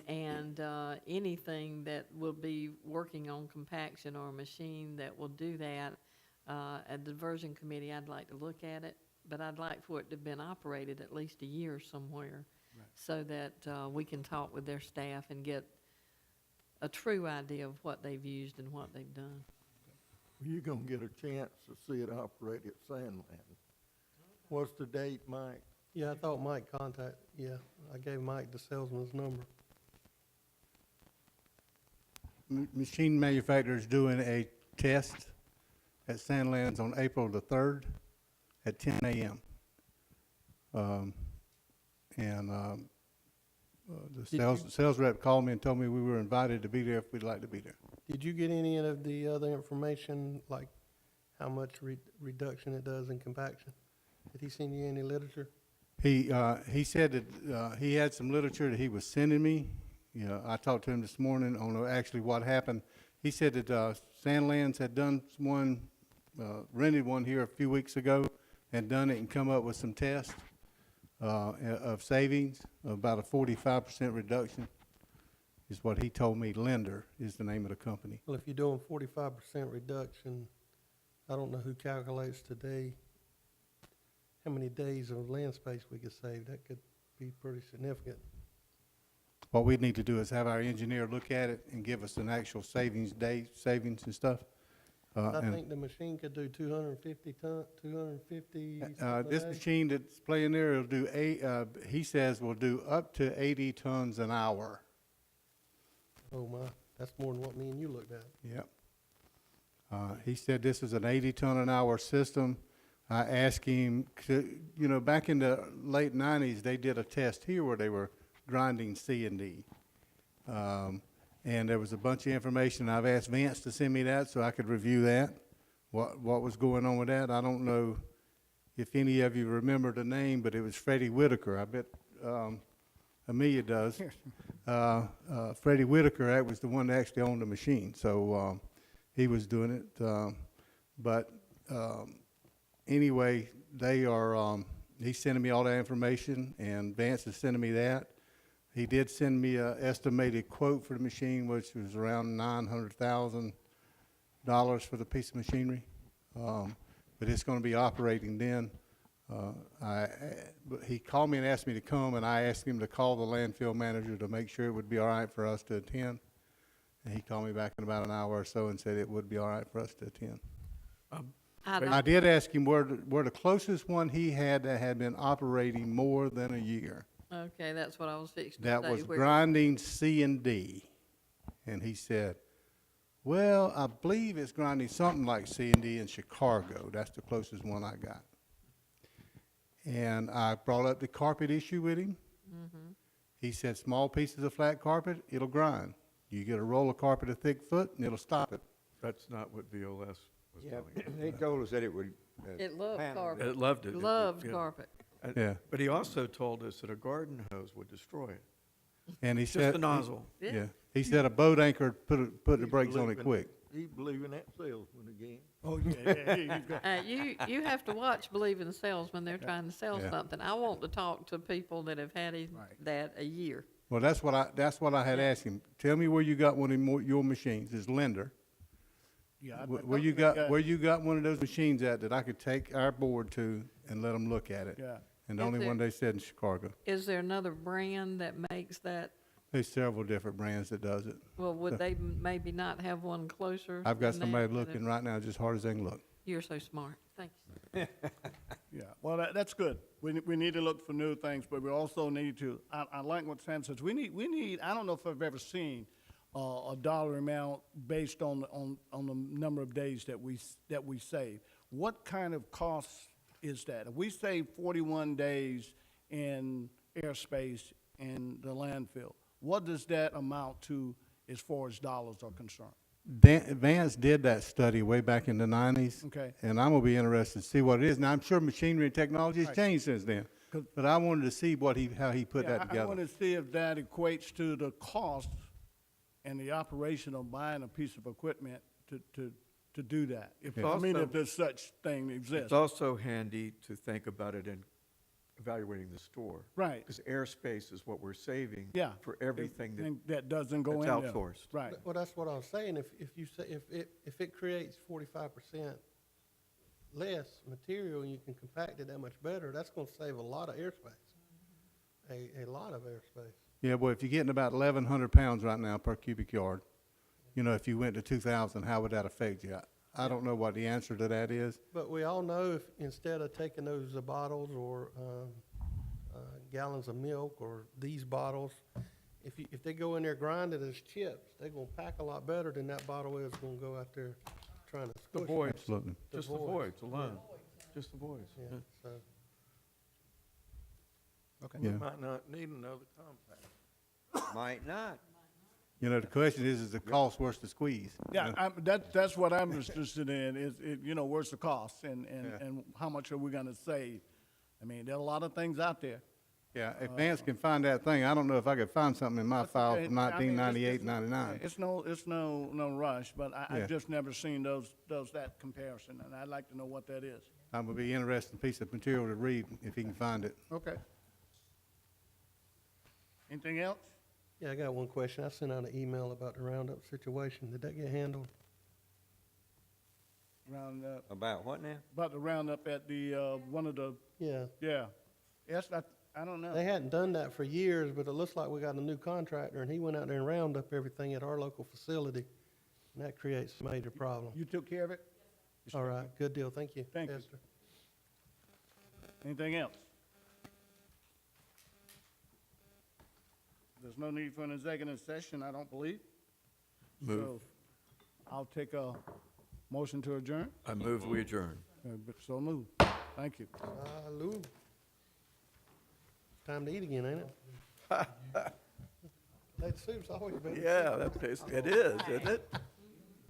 And anything that will be working on compaction or a machine that will do that, at the diversion committee, I'd like to look at it, but I'd like for it to have been operated at least a year somewhere, so that we can talk with their staff and get a true idea of what they've used and what they've done. You're gonna get a chance to see it operate at Sandland. What's the date, Mike? Yeah, I thought Mike I gave Mike the salesman's number. Machine manufacturer is doing a test at Sandlands on April the 3rd at 10 a.m. The sales rep called me and told me we were invited to be there if we'd like to be there. Did you get any of the other information, like how much reduction it does in compaction? Did he send you any literature? He said that he had some literature that he was sending me. You know, I talked to him this morning on actually what happened. He said that Sandlands had done rented one here a few weeks ago and done it and come up with some tests. of savings, about a 45% reduction is what he told me. Lender is the name of the company. Well, if you're doing 45% reduction, I don't know who calculates today how many days of land space we could save. That could be pretty significant. What we need to do is have our engineer look at it and give us an actual savings and stuff. I And, think the machine could do 250 ton, 250 something a this day. machine that's playing there will do he says will do up to 80 tons an hour. Oh my, that's more than what me and you looked at. Yep. He said this is an 80-ton-an-hour system. I asked him, back in the late 90s, they did a test here where they were grinding C&D. And there was a bunch of information. I've asked Vance to send me that so I could review that, what was going on with that. I don't know if any of you remember the name, but it was Freddie Whitaker. I bet Amelia does. Freddie Whitaker, that was the one that actually owned the machine. So he was doing it. Anyway, they are, he's sending me all that information, and Vance is sending me that. He did send me an estimated quote for the machine, which was around $900,000 for the piece of machinery. But it's going to be operating then. But he called me and asked me to come, and I asked him to call the landfill manager to make sure it would be all right for us to attend. And he called me back in about an hour or so and said it would be all right for us to attend. I did ask him where the closest one he had that had been operating more than a year. Okay, that's what I was fixing to say. That was where- grinding C&D. And he said, well, I believe it's grinding something like C&D in Chicago. That's the closest one I got. And I brought up the carpet issue with him. Mhm. He said, small pieces of flat carpet, it'll grind. You get a roll of carpet a thick foot, and it'll stop it. That's not what VOS was Yeah, telling me. they told us that it would. It loved handle carpet. It loved it. Loved Yeah. carpet. Yeah. But he also told us that a garden hose would destroy it. And he Just said, the nozzle. yeah, he said a boat anchor put the He's brakes on it believing- quick. He believing that salesman again. Oh, yeah. You have to watch Believing the Salesman. They're trying to sell Yeah. something. I want to talk to people that have had Right. that a year. Well, that's what I had asked him. Tell me where you got one of your machines. It's Lender. Yeah, Where you got one of those machines at that I could take our board to and let them look at it? Yeah. And the Is only there- one they said in Chicago. Is there another brand that makes that? There's several different brands that does it. Well, would they maybe not have one closer? I've got than somebody that? looking right now just hard as they can look. You're so smart. Thank you. Yeah, well, that's good. We need to look for new things, but we also need to, I like what Sam says, we need, I don't know if I've ever seen a dollar amount based on the number of days that we save. What kind of cost is that? If we save 41 days in airspace in the landfill, what does that amount to as far as dollars are concerned? Vance did that study way back in the 90s. Okay. And I'm going to be interested to see what it is. Now, I'm sure machinery and technology has Right. changed since then. 'Cause- But I wanted to see how he put Yeah, that I together. want to see if that equates to the cost and the operation of buying a piece of equipment to do that. If, It's I mean, also- if there's such thing exists. It's also handy to think about it in evaluating the store. Right. Because airspace is what we're saving Yeah. for everything that, And that doesn't go that's in there. outsourced. Right. Well, that's what I was saying. If you say, if it creates 45% less material and you can compact it that much better, that's gonna save a lot of airspace. A lot of airspace. Yeah, well, if you're getting about 1,100 pounds right now per cubic yard, if you went to 2,000, how would that affect you? I don't know what the answer to that is. But we all know if instead of taking those bottles or gallons of milk or these bottles, if they go in there grinding as chips, they're gonna pack a lot better than that bottle is gonna go out there trying to The squish. it. voids, Absolutely. just the voids alone, just the voids. Yeah, yeah. so. We Yeah. might not need another compact. Might not. The question is the cost worth the squeeze? Yeah, that's what I'm interested in, where's the cost and how much are we gonna save? I mean, there are a lot of things out there. Yeah, if Vance can find that thing, I don't know if I could find something in my file Okay, from I mean, 1998, 99. It's no rush, but Yeah. I've just never seen that comparison, and I'd like to know what that is. I'm gonna be interested in piece of material to read if he can find it. Okay. Anything else? Yeah, I got one question. I sent out an email about the Roundup situation. Did that get handled? Roundup, About what now? about the roundup at the, one of the, Yeah. yeah. Yes, I don't know. They hadn't done that for years, but it looks like we got a new contractor, and he went out there and round up everything at our local facility, and that creates a major problem. You took care of it? All right, good deal. Thank you. Thank you. Esther. Anything else? There's no need for an executive session, I don't believe. Move. So I'll take a motion to adjourn. I move we adjourn. So move. Thank you. Salud. Time to eat again, ain't it? That soup's always been. Yeah, it is, isn't it?